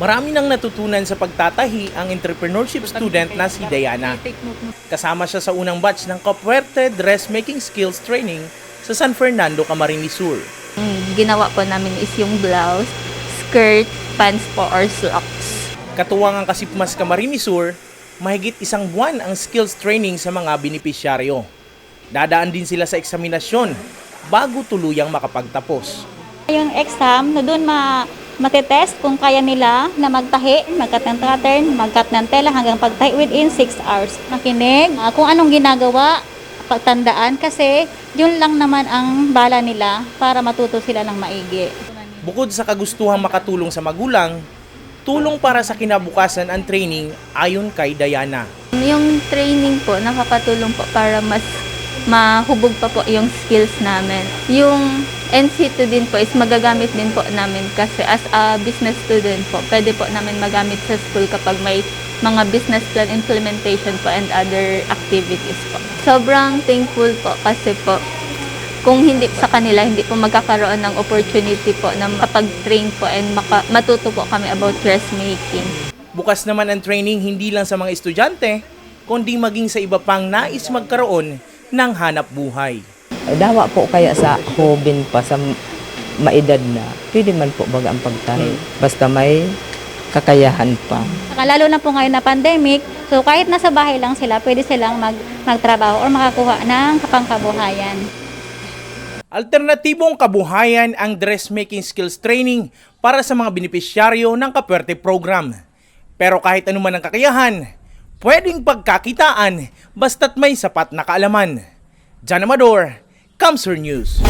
Marami nang natutunan sa pagtatahi ang entrepreneurship student na si Diana. Kasama siya sa unang batch ng Capuerte Dressmaking Skills Training sa San Fernando, Camarines Sur. Ginawa po namin is yung blouse, skirt, pants po or slacks. Katuwang ang Kasipmas, Camarines Sur, mahigit 1 buwan ang skills training sa mga benepisyaryo. Dadaan din sila sa eksaminasyon bago tuluyang makapagtapos. Yung exam, na doon matetest kung kaya nila na magtahi, magkat ng pattern, magkat ng tela hanggang pagtahi within 6 hours. Makinig, kung anong ginagawa, pagtandaan kasi yun lang naman ang bala nila para matuto sila ng maigi. Bukod sa kagustuhang makatulong sa magulang, tulong para sa kinabukasan ang training ayon kay Diana. Yung training po, nakakatulong po para mas mahubog pa po yung skills namin. Yung NC2 din po is magagamit din po namin kasi as a business student po, pwede po namin magamit sa school kapag may mga business plan implementation po and other activities po. Sobrang thankful po kasi po kung hindi sa kanila, hindi po magkakaroon ng opportunity po na makapag-train po and matuto po kami about dressmaking. Bukas naman ang training hindi lang sa mga estudyante, kundi maging sa iba pang nais magkaroon ng hanap buhay. Dawa po kaya sa hobin pa sa maedad na, pwede man po baga ang pagtahi. Basta may kakayahan pa. Lalo na po ngayon na pandemic, so kahit nasa bahay lang sila, pwede silang magtrabaho or makakuha ng kapangkabuhayan. Alternatibong kabuhayan ang dressmaking skills training para sa mga benepisyaryo ng Capuerte program. Pero kahit anuman ang kakayahan, pwedeng pagkakitaan basta't may sapat na kaalaman. Jan Amador, Kamsur News.